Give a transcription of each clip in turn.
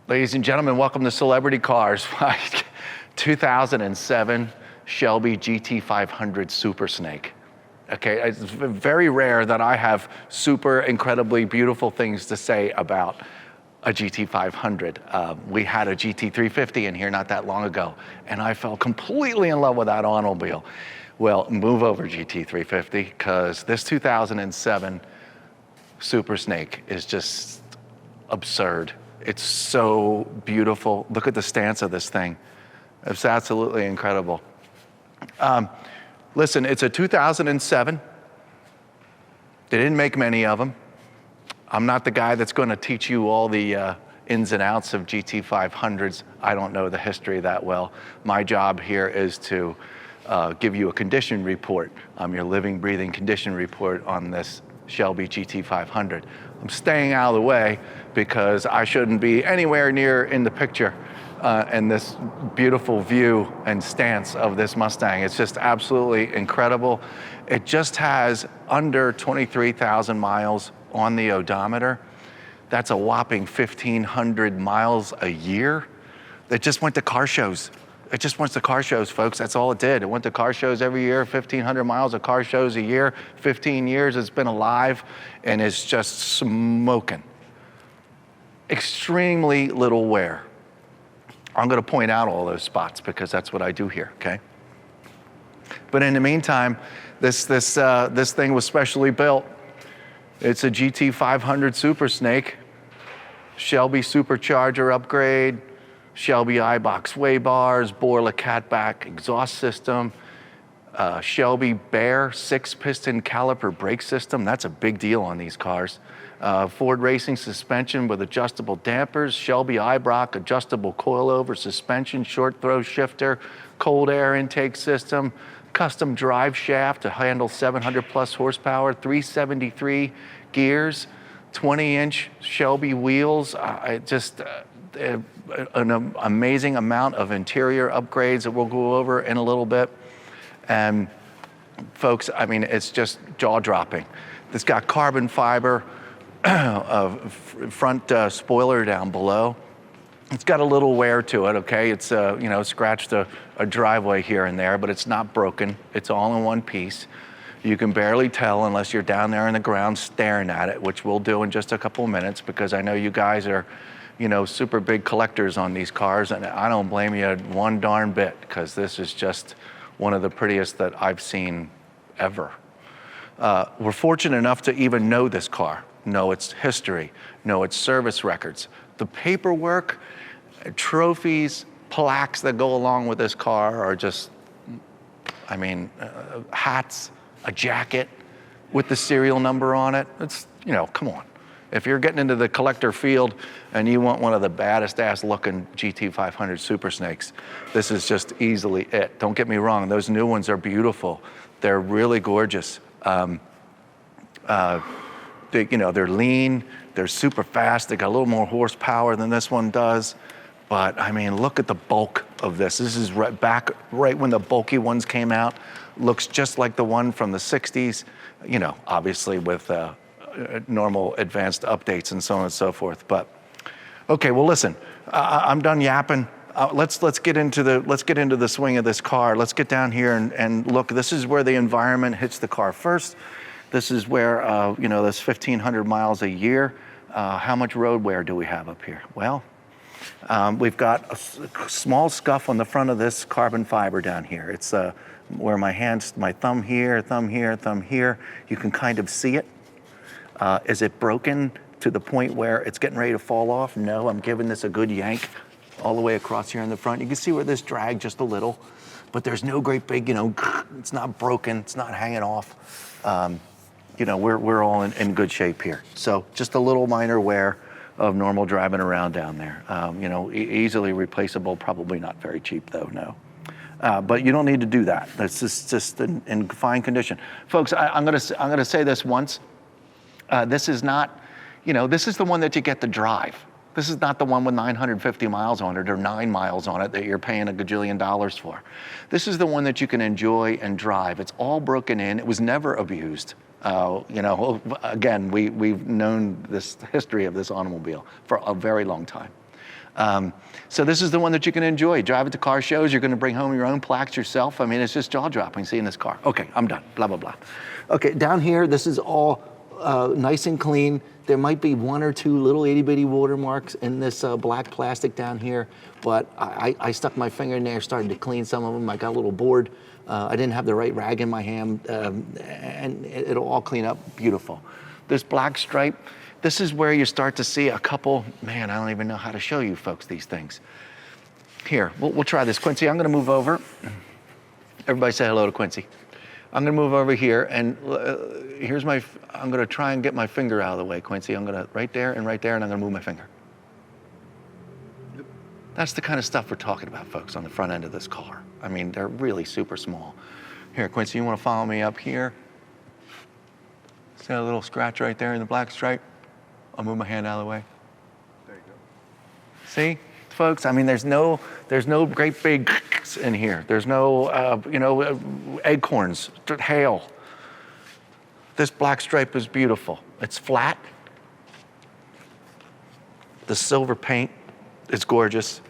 Ladies and gentlemen, welcome to Celebrity Cars. 2007 Shelby GT500 Super Snake. Okay, it's very rare that I have super incredibly beautiful things to say about a GT500. We had a GT350 in here not that long ago, and I fell completely in love with that automobile. Well, move over GT350, because this 2007 Super Snake is just absurd. It's so beautiful. Look at the stance of this thing. It's absolutely incredible. Listen, it's a 2007. They didn't make many of them. I'm not the guy that's going to teach you all the ins and outs of GT500s. I don't know the history that well. My job here is to give you a condition report, your living, breathing condition report on this Shelby GT500. I'm staying out of the way because I shouldn't be anywhere near in the picture and this beautiful view and stance of this Mustang. It's just absolutely incredible. It just has under 23,000 miles on the odometer. That's a whopping 1,500 miles a year. It just went to car shows. It just went to car shows, folks. That's all it did. It went to car shows every year, 1,500 miles of car shows a year, 15 years it's been alive, and it's just smoking. Extremely little wear. I'm gonna point out all those spots because that's what I do here, okay? But in the meantime, this thing was specially built. It's a GT500 Super Snake, Shelby supercharger upgrade, Shelby iBox sway bars, Borla catback exhaust system, Shelby Bear 6-piston caliper brake system. That's a big deal on these cars. Ford Racing suspension with adjustable dampers, Shelby iBox adjustable coilover suspension, short throw shifter, cold air intake system, custom drive shaft to handle 700 plus horsepower, 373 gears, 20-inch Shelby wheels. An amazing amount of interior upgrades that we'll go over in a little bit. And folks, I mean, it's just jaw-dropping. It's got carbon fiber front spoiler down below. It's got a little wear to it, okay? It's, scratched a driveway here and there, but it's not broken. It's all in one piece. You can barely tell unless you're down there in the ground staring at it, which we'll do in just a couple of minutes, because I know you guys are, super big collectors on these cars, and I don't blame you one darn bit, because this is just one of the prettiest that I've seen ever. We're fortunate enough to even know this car, know its history, know its service records. The paperwork, trophies, plaques that go along with this car are just, hats, a jacket with the serial number on it. It's, come on. If you're getting into the collector field and you want one of the baddest ass looking GT500 Super Snakes, this is just easily it. Don't get me wrong, those new ones are beautiful. They're really gorgeous. They're lean, they're super fast, they got a little more horsepower than this one does. But look at the bulk of this. This is right when the bulky ones came out. Looks just like the one from the 60s, obviously with normal advanced updates and so on and so forth. But okay, well listen, I'm done yapping. Let's get into the swing of this car. Let's get down here and look. This is where the environment hits the car first. This is where this 1,500 miles a year. How much road wear do we have up here? Well, we've got a small scuff on the front of this carbon fiber down here. It's where my thumb here, thumb here, thumb here. You can kind of see it. Is it broken to the point where it's getting ready to fall off? No, I'm giving this a good yank all the way across here in the front. You can see where this dragged just a little, but there's no great big, it's not broken, it's not hanging off. We're all in good shape here. So just a little minor wear of normal driving around down there. Easily replaceable, probably not very cheap though, no. But you don't need to do that. That's just in fine condition. Folks, I'm gonna say this once. This is not, this is the one that you get to drive. This is not the one with 950 miles on it or 9 miles on it that you're paying a gajillion dollars for. This is the one that you can enjoy and drive. It's all broken in. It was never abused. Again, we've known this history of this automobile for a very long time. So this is the one that you can enjoy. Drive it to car shows. You're going to bring home your own plaques yourself. I mean, it's just jaw-dropping seeing this car. Okay, I'm done. Blah, blah, blah. Okay, down here, this is all nice and clean. There might be one or two little itty-bitty watermarks in this black plastic down here, but I stuck my finger in there, started to clean some of them. I got a little bored. I didn't have the right rag in my hand, and it'll all clean up beautiful. This black stripe, this is where you start to see a couple, man, I don't even know how to show you folks these things. Here, we'll try this. Quincy, I'm gonna move over. Everybody say hello to Quincy. I'm gonna move over here, and here's I'm gonna try and get my finger out of the way, Quincy. I'm gonna, right there, and I'm gonna move my finger. Yep. That's the kind of stuff we're talking about, folks, on the front end of this car. I mean, they're really super small. Here, Quincy, you wanna follow me up here? See a little scratch right there in the black stripe? I'll move my hand out of the way. There you go. See, folks, I mean, there's no great big in here. There's no, acorns, hail. This black stripe is beautiful. It's flat. The silver paint is gorgeous.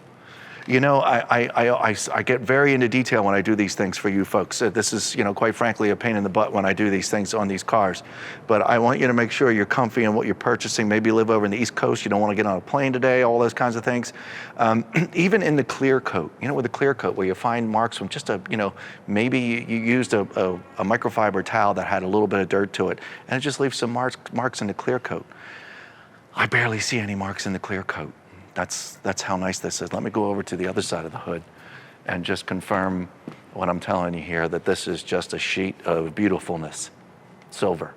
You know, I get very into detail when I do these things for you folks. This is, quite frankly, a pain in the butt when I do these things on these cars. But I want you to make sure you're comfy in what you're purchasing. Maybe you live over in the East Coast, you don't want to get on a plane today, all those kinds of things. Even in the clear coat, with the clear coat where you find marks from just maybe you used a microfiber towel that had a little bit of dirt to it, and it just leaves some marks in the clear coat. I barely see any marks in the clear coat. That's how nice this is. Let me go over to the other side of the hood and just confirm what I'm telling you here, that this is just a sheet of beautifulness, silver.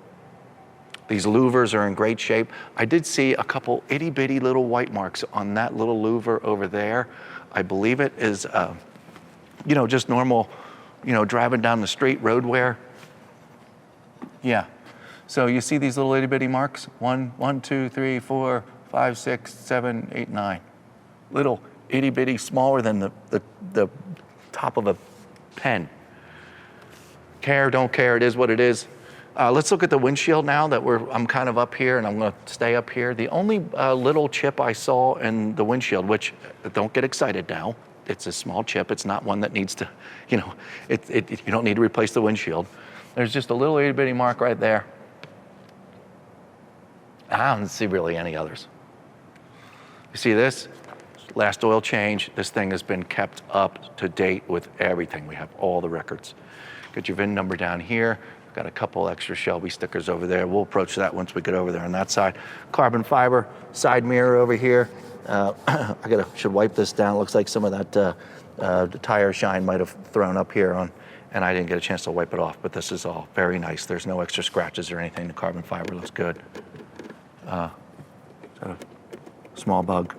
These louvers are in great shape. I did see a couple itty bitty little white marks on that little louver over there. I believe it is, just normal, driving down the street road wear. Yeah. So you see these little itty bitty marks? 1, 2, 3, 4, 5, 6, 7, 8, 9. Little itty bitty, smaller than the top of a pen. Care, don't care, it is what it is. Let's look at the windshield now that I'm kind of up here, and I'm gonna stay up here. The only little chip I saw in the windshield, which, don't get excited now, it's a small chip, it's not one that needs to, you don't need to replace the windshield. There's just a little itty bitty mark right there. I don't see really any others. You see this? Last oil change. This thing has been kept up to date with everything. We have all the records. Get your VIN number down here. Got a couple extra Shelby stickers over there. We'll approach that once we get over there on that side. Carbon fiber, side mirror over here. Should wipe this down. Looks like some of that the tire shine might have thrown up here on, and I didn't get a chance to wipe it off, but this is all very nice. There's no extra scratches or anything. The carbon fiber looks good. Small bug.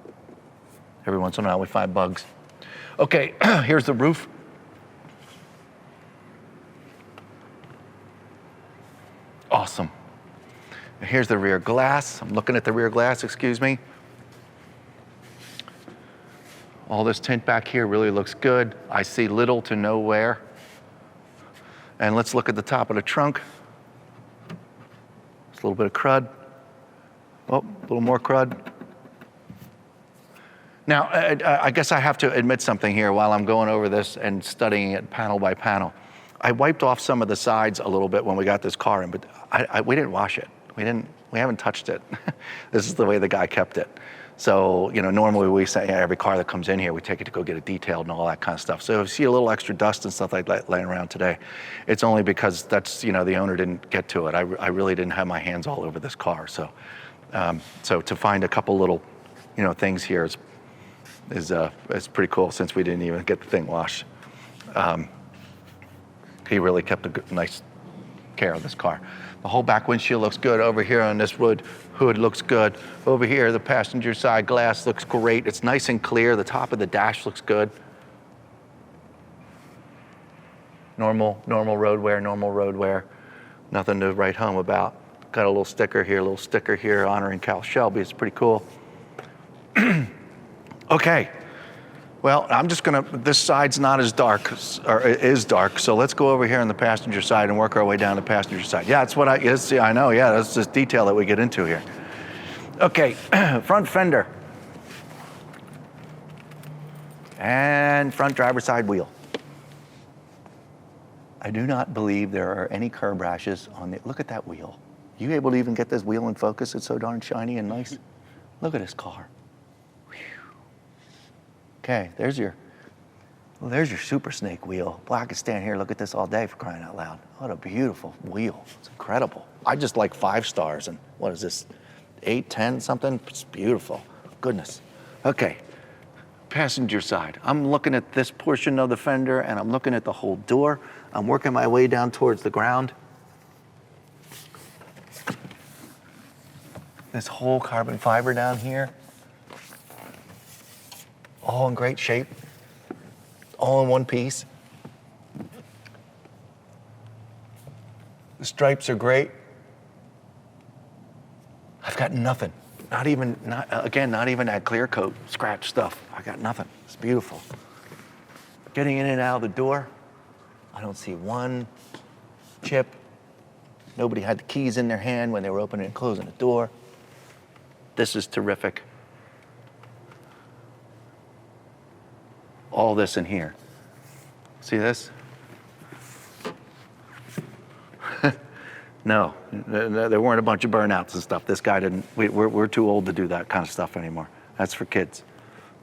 Every once in a while we find bugs. Okay, here's the roof. Awesome. Here's the rear glass. I'm looking at the rear glass, excuse me. All this tint back here really looks good. I see little to no wear. And let's look at the top of the trunk. Just a little bit of crud. Oh, a little more crud. Now, I guess I have to admit something here while I'm going over this and studying it panel by panel. I wiped off some of the sides a little bit when we got this car in, but we didn't wash it. We haven't touched it. This is the way the guy kept it. So, normally we say every car that comes in here, we take it to go get it detailed and all that kind of stuff. So if you see a little extra dust and stuff like that laying around today, it's only because that's, the owner didn't get to it. I really didn't have my hands all over this car. So to find a couple little, things here is pretty cool, since we didn't even get the thing washed. He really kept a nice care of this car. The whole back windshield looks good. Over here on this hood looks good. Over here, the passenger side glass looks great. It's nice and clear. The top of the dash looks good. Normal road wear. Nothing to write home about. Got a little sticker here honoring Cal Shelby. It's pretty cool. Okay. Well, this side's not as dark, or is dark, so let's go over here on the passenger side and work our way down the passenger side. Yeah, that's what I know, yeah, that's this detail that we get into here. Okay, front fender. And front driver's side wheel. I do not believe there are any curb rashes on the, look at that wheel. You able to even get this wheel in focus? It's so darn shiny and nice. Look at this car. Whew. Okay, there's your Super Snake wheel. Boy, I could stand here and look at this all day for crying out loud. What a beautiful wheel. It's incredible. I just like 5 stars and what is this, 8, 10 something? It's beautiful. Goodness. Okay, passenger side. I'm looking at this portion of the fender and I'm looking at the whole door. I'm working my way down towards the ground. This whole carbon fiber down here, all in great shape, all in one piece. The stripes are great. I've got nothing. Not even that clear coat scratch stuff. I got nothing. It's beautiful. Getting in and out of the door, I don't see one chip. Nobody had the keys in their hand when they were opening and closing the door. This is terrific. All this in here. See this? No, there weren't a bunch of burnouts and stuff. This guy didn't, we're too old to do that kind of stuff anymore. That's for kids.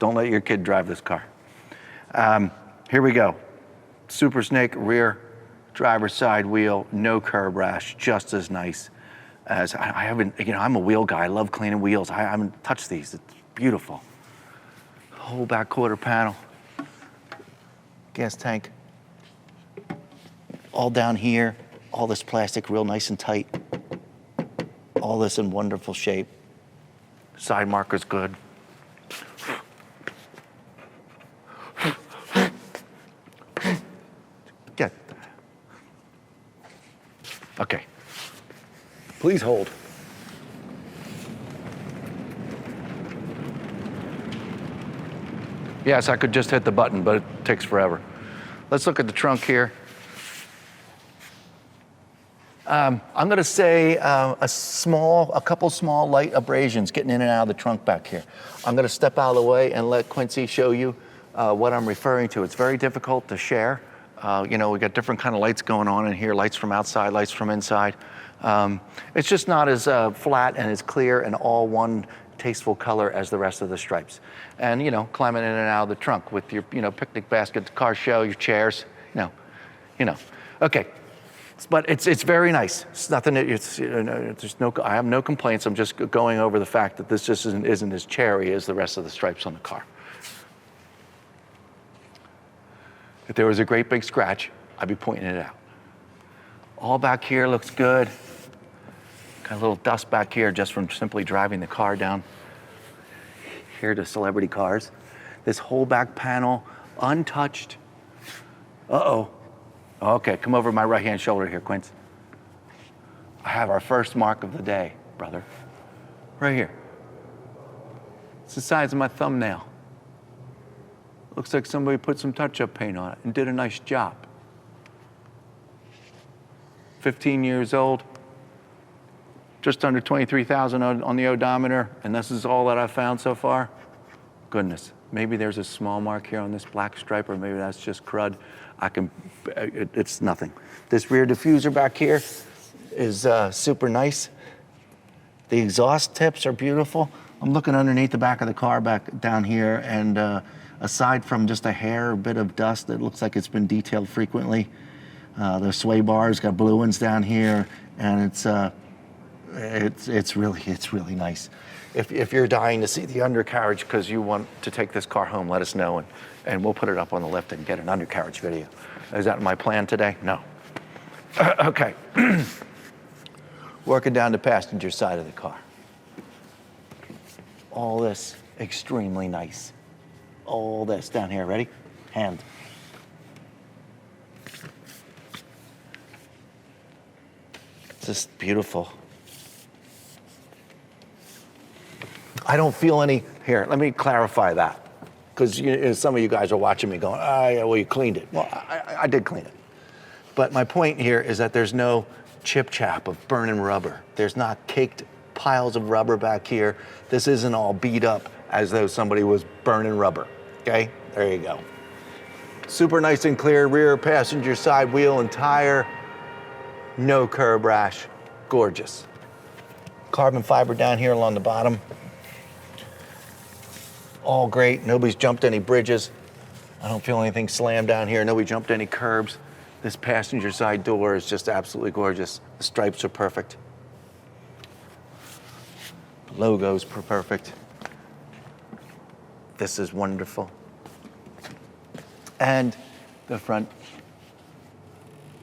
Don't let your kid drive this car. Here we go. Super Snake rear driver's side wheel, no curb rash, just as nice as, I haven't, I'm a wheel guy. I love cleaning wheels. I haven't touched these. It's beautiful. Whole back quarter panel. Gas tank. All down here. All this plastic real nice and tight. All this in wonderful shape. Side marker's good. Get. Okay. Please hold. Yes, I could just hit the button, but it takes forever. Let's look at the trunk here. I'm going to say a couple small light abrasions getting in and out of the trunk back here. I'm going to step out of the way and let Quincy show you what I'm referring to. It's very difficult to share. We got different kind of lights going on in here, lights from outside, lights from inside. It's just not as flat and as clear and all one tasteful color as the rest of the stripes. And, climbing in and out of the trunk with your, picnic basket, the car show, your chairs, Okay. But it's very nice. It's nothing. I have no complaints. I'm just going over the fact that this just isn't as cherry as the rest of the stripes on the car. If there was a great big scratch, I'd be pointing it out. All back here looks good. Got a little dust back here just from simply driving the car down here to celebrity cars. This whole back panel untouched. Uh-oh. Okay, come over my right-hand shoulder here, Quince. I have our first mark of the day, brother. Right here. It's the size of my thumbnail. Looks like somebody put some touch-up paint on it and did a nice job. 15 years old, just under 23,000 on the odometer, and this is all that I've found so far. Goodness, maybe there's a small mark here on this black stripe, or maybe that's just crud. It's nothing. This rear diffuser back here is super nice. The exhaust tips are beautiful. I'm looking underneath the back of the car back down here, and aside from just a hair, bit of dust that looks like it's been detailed frequently, the sway bars got blue ones down here, and it's really nice. If you're dying to see the undercarriage because you want to take this car home, let us know, and we'll put it up on the lift and get an undercarriage video. Is that my plan today? No. Okay. Working down the passenger side of the car. All this extremely nice. All this down here, ready? Hand. It's just beautiful. I don't feel any, here, let me clarify that. Because some of you guys are watching me going, yeah, well, you cleaned it. Well, I did clean it. But my point here is that there's no chip chap of burning rubber. There's not caked piles of rubber back here. This isn't all beat up as though somebody was burning rubber. Okay, there you go. Super nice and clear rear passenger side wheel and tire. No curb rash, gorgeous. Carbon fiber down here along the bottom. All great, nobody's jumped any bridges. I don't feel anything slammed down here. Nobody jumped any curbs. This passenger side door is just absolutely gorgeous. The stripes are perfect. The logo's perfect. This is wonderful. And the front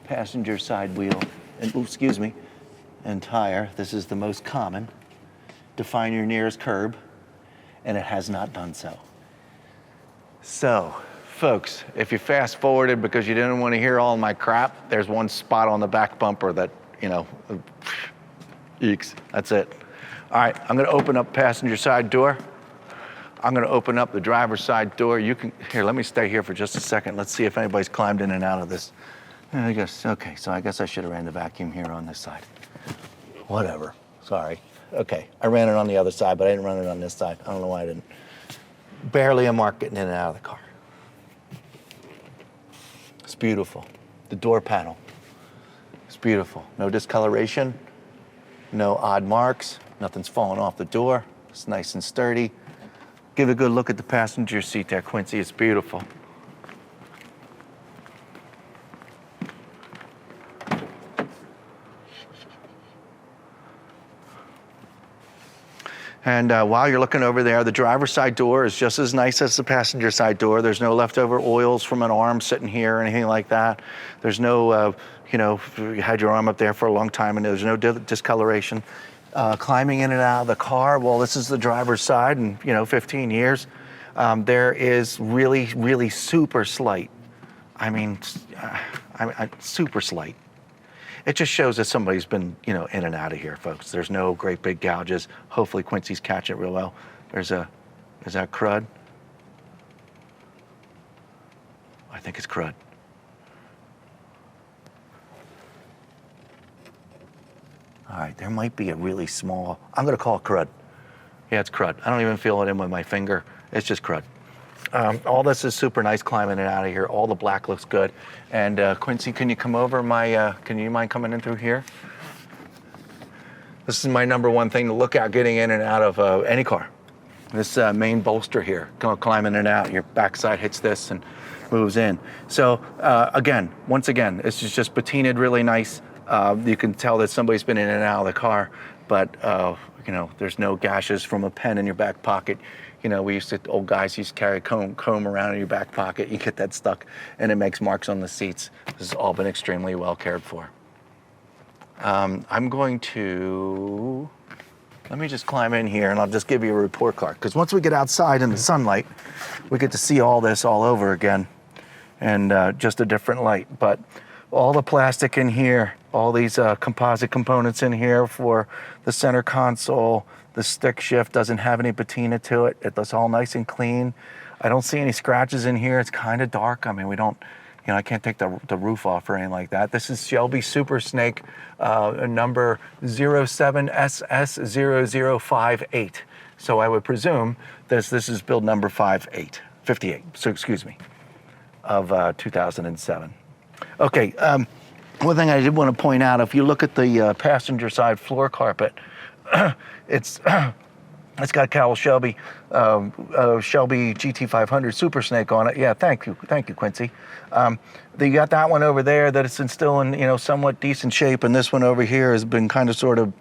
passenger side wheel, and excuse me, and tire. This is the most common. Define your nearest curb, and it has not done so. So, folks, if you fast forwarded because you didn't want to hear all my crap, there's one spot on the back bumper that, you know, eeks, that's it. All right, I'm gonna open up passenger side door. I'm gonna open up the driver's side door. You can, here, let me stay here for just a second. Let's see if anybody's climbed in and out of this. I guess, okay, so I guess I should have ran the vacuum here on this side. Whatever, sorry. Okay, I ran it on the other side, but I didn't run it on this side. I don't know why I didn't. Barely a mark getting in and out of the car. It's beautiful. The door panel, it's beautiful. No discoloration, no odd marks, nothing's falling off the door. It's nice and sturdy. Give a good look at the passenger seat there, Quincy, it's beautiful. And while you're looking over there, the driver's side door is just as nice as the passenger side door. There's no leftover oils from an arm sitting here or anything like that. There's no, you know, you had your arm up there for a long time and there's no discoloration. Climbing in and out of the car, well, this is the driver's side and, you know, 15 years. There is really super slight. I mean, super slight. It just shows that somebody's been, you know, in and out of here, folks. There's no great big gouges. Hopefully Quincy's catching it real well. Is that crud? I think it's crud. All right, there might be a really small, I'm gonna call it crud. Yeah, it's crud. I don't even feel it in with my finger. It's just crud. All this is super nice climbing in and out of here. All the black looks good. And Quincy, can you come over can you mind coming in through here? This is my number one thing to look at getting in and out of any car. This main bolster here, climbing in and out. Your backside hits this and moves in. So once again, this is just patinaed really nice. You can tell that somebody's been in and out of the car, but you know, there's no gashes from a pen in your back pocket. You know, old guys used to carry a comb around in your back pocket. You get that stuck and it makes marks on the seats. This has all been extremely well cared for. I'm going to, let me just climb in here and I'll just give you a report card. Because once we get outside in the sunlight, we get to see all this all over again and just a different light. But all the plastic in here, all these composite components in here for the center console. The stick shift doesn't have any patina to it. It's all nice and clean. I don't see any scratches in here. It's kind of dark. I mean, we don't, you know, I can't take the roof off or anything like that. This is Shelby Super Snake number 07SS0058. So I would presume this is build number 58, so excuse me, of 2007. Okay, one thing I did want to point out, if you look at the passenger side floor carpet, it's got Cowell Shelby GT500 Super Snake on it. Yeah, thank you, Quincy. You got that one over there that it's still in, you know, somewhat decent shape, and this one over here has been kind of sort of,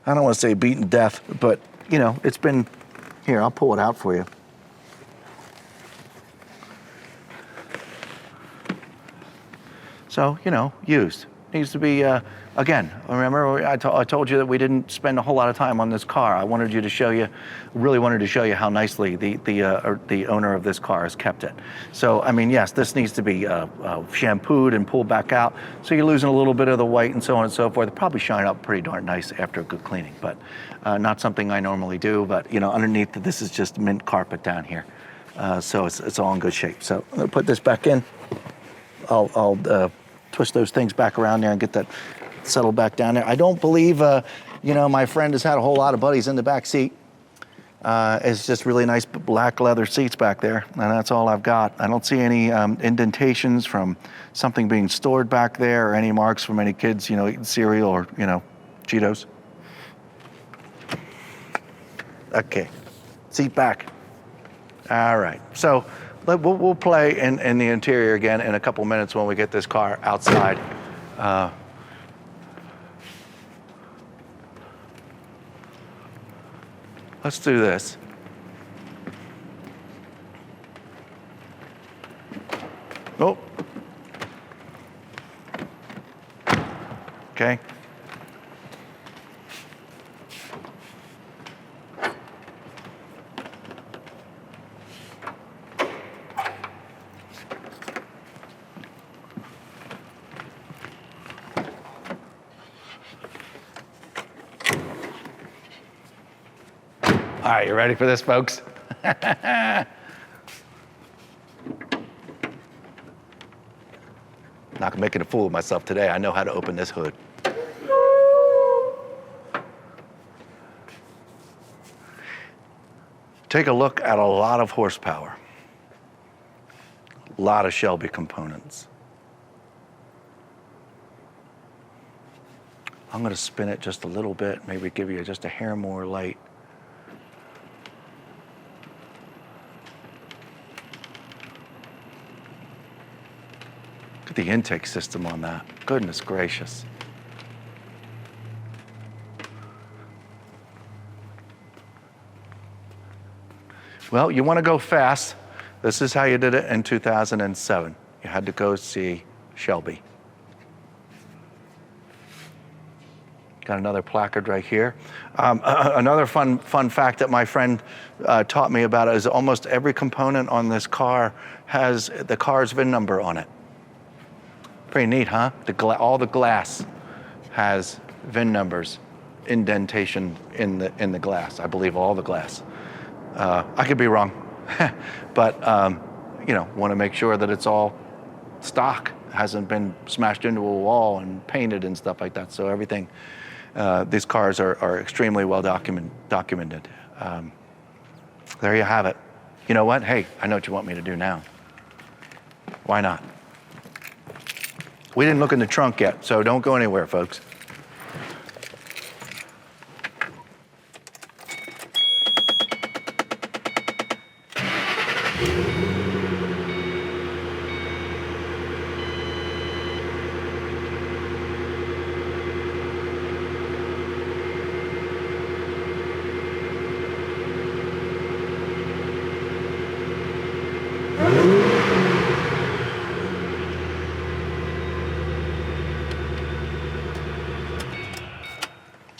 I don't want to say beaten to death, but you know, it's been, here, I'll pull it out for you. So, you know, used. Needs to be, again, remember I told you that we didn't spend a whole lot of time on this car. I wanted you to show you, really wanted to show you how nicely the owner of this car has kept it. So, I mean, yes, this needs to be shampooed and pulled back out. So you're losing a little bit of the white and so on and so forth. It'll probably shine up pretty darn nice after a good cleaning, but not something I normally do. But, you know, underneath, this is just mint carpet down here. So it's all in good shape. So I'm gonna put this back in. I'll twist those things back around there and get that settled back down there. I don't believe, you know, my friend has had a whole lot of buddies in the back seat. is just really nice black leather seats back there, and that's all I've got. I don't see any indentations from something being stored back there or any marks from any kids, eating cereal or, Cheetos. Okay, seat back. All right, so we'll play in the interior again in a couple minutes when we get this car outside. Let's do this. Oh. Okay. All right, you ready for this, folks? Not making a fool of myself today. I know how to open this hood. Take a look at a lot of horsepower. A lot of Shelby components. I'm going to spin it just a little bit, maybe give you just a hair more light. The intake system on that. Goodness gracious. Well, you want to go fast. This is how you did it in 2007. You had to go see Shelby. Got another placard right here. Another fun fact that my friend taught me about is almost every component on this car has the car's VIN number on it. Pretty neat, huh? All the glass has VIN numbers, indentation in the glass. I believe all the glass. I could be wrong, but want to make sure that it's all stock, hasn't been smashed into a wall and painted and stuff like that. So everything, these cars are extremely well documented. There you have it. You know what? Hey, I know what you want me to do now. Why not? We didn't look in the trunk yet, so don't go anywhere, folks.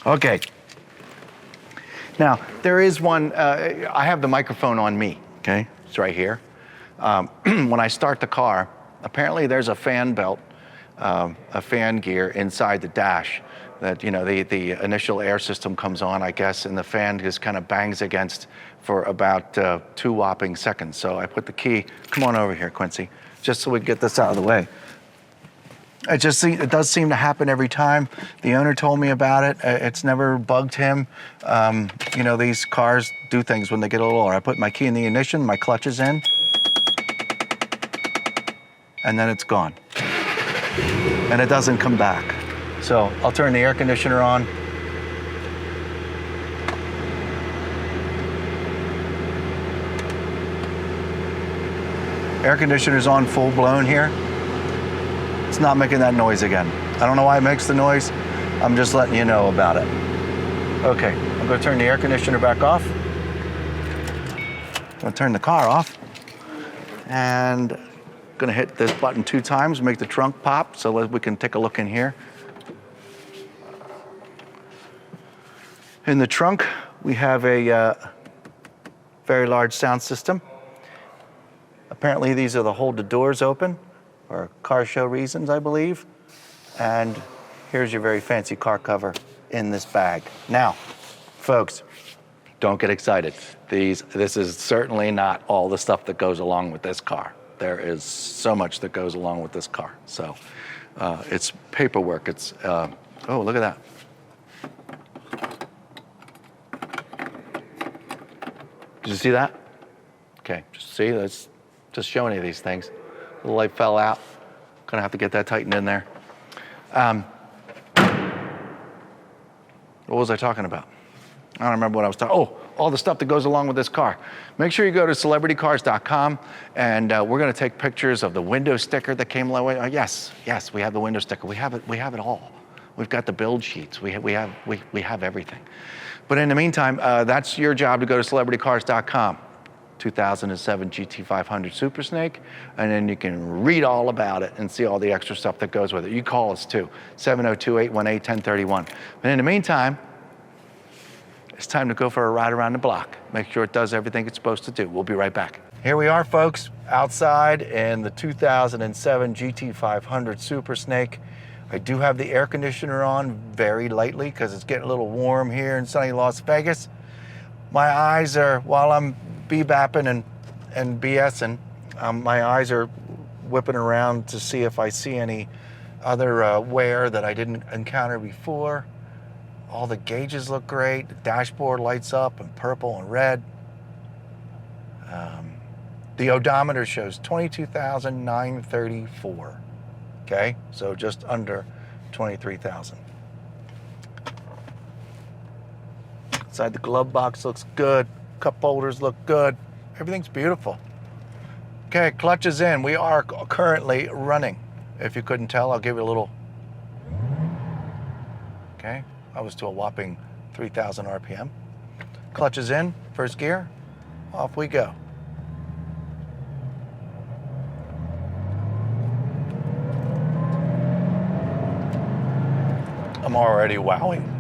Okay. Now, there is one, I have the microphone on me, okay? It's right here. When I start the car, apparently there's a fan belt, a fan gear inside the dash that, the initial air system comes on, I guess, and the fan just kind of bangs against for about 2 whopping seconds. So I put the key, come on over here, Quincy, just so we get this out of the way. It does seem to happen every time. The owner told me about it. It's never bugged him. These cars do things when they get a little lower. I put my key in the ignition, my clutch is in, and then it's gone. And it doesn't come back. So I'll turn the air conditioner on. Air conditioner's on full blown here. It's not making that noise again. I don't know why it makes the noise. I'm just letting you know about it. Okay, I'm gonna turn the air conditioner back off. I'm gonna turn the car off. And gonna hit this button 2 times, make the trunk pop so that we can take a look in here. In the trunk, we have a very large sound system. Apparently these are the hold the doors open, for car show reasons, I believe. And here's your very fancy car cover in this bag. Now, folks, don't get excited. This is certainly not all the stuff that goes along with this car. There is so much that goes along with this car. So it's paperwork. It's, oh, look at that. Did you see that? Okay, just see, let's just show any of these things. The light fell out. Gonna have to get that tightened in there. What was I talking about? I don't remember what I was talking. Oh, all the stuff that goes along with this car. Make sure you go to celebritycars.com, and we're going to take pictures of the window sticker that came along. Yes, we have the window sticker. We have it all. We've got the build sheets. We have everything. But in the meantime, that's your job to go to celebritycars.com. 2007 GT500 Super Snake, and then you can read all about it and see all the extra stuff that goes with it. You call us too, 702-818-1031. But in the meantime, it's time to go for a ride around the block. Make sure it does everything it's supposed to do. We'll be right back. Here we are, folks, outside in the 2007 GT500 Super Snake. I do have the air conditioner on very lightly because it's getting a little warm here in sunny Las Vegas. My eyes are, while I'm bebopping and BSing, my eyes are whipping around to see if I see any other wear that I didn't encounter before. All the gauges look great. The dashboard lights up in purple and red. The odometer shows 22,934. Okay, so just under 23,000. Inside the glove box looks good. Cup holders look good. Everything's beautiful. Okay, clutch is in. We are currently running. If you couldn't tell, I'll give you a little. Okay, I was to a whopping 3,000 RPM. Clutch is in, first gear, off we go. I'm already wowing.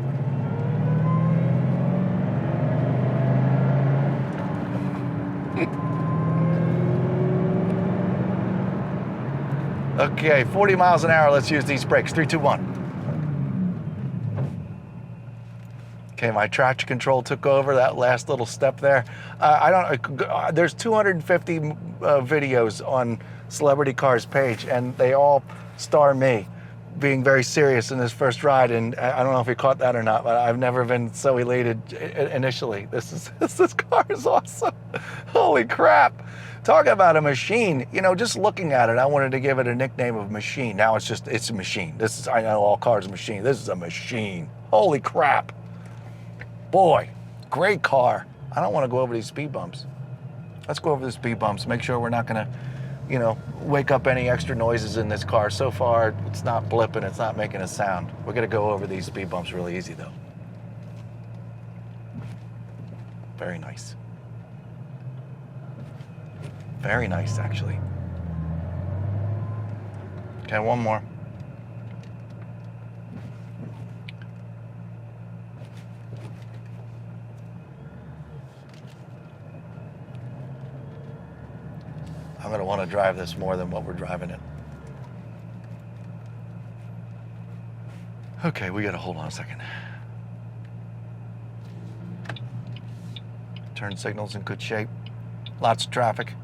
Okay, 40 miles an hour, let's use these brakes. 3, 2, 1. Okay, my traction control took over that last little step there. There's 250 videos on Celebrity Cars page, and they all star me being very serious in this first ride, and I don't know if you caught that or not, but I've never been so elated initially. This car is awesome. Holy crap. Talking about a machine, you know, just looking at it, I wanted to give it a nickname of machine. Now it's a machine. I know all cars are machine. This is a machine. Holy crap. Boy, great car. I don't want to go over these speed bumps. Let's go over the speed bumps. Make sure we're not going to, you know, wake up any extra noises in this car. So far, it's not blipping. It's not making a sound. We're going to go over these speed bumps really easy, though. Very nice. Very nice, actually. Okay, one more. I'm going to want to drive this more than what we're driving it. Okay, we got to hold on a second. Turn signal's in good shape. Lots of traffic.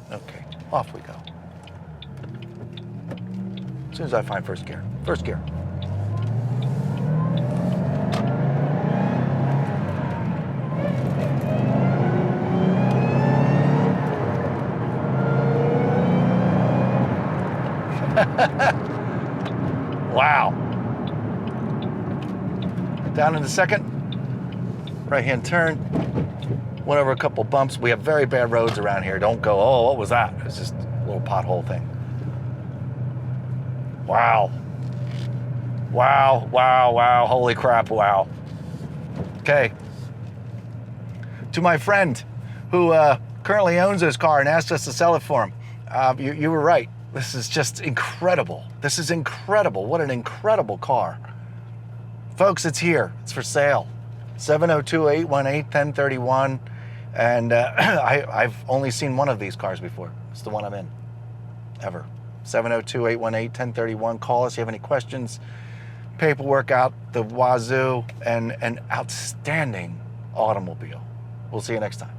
Okay, off we go. As soon as I find first gear. First gear. Wow. Down in the second. Right-hand turn. Went over a couple bumps. We have very bad roads around here. Don't go, oh, what was that? It's just a little pothole thing. Wow. Wow, wow, wow. Holy crap, wow. Okay. To my friend who currently owns this car and asked us to sell it for him. You were right. This is just incredible. This is incredible. What an incredible car. Folks, it's here. It's for sale. 702-818-1031. And I've only seen one of these cars before. It's the one I'm in, ever. 702-818-1031. Call us if you have any questions. Paperwork out the wazoo, and an outstanding automobile. We'll see you next time.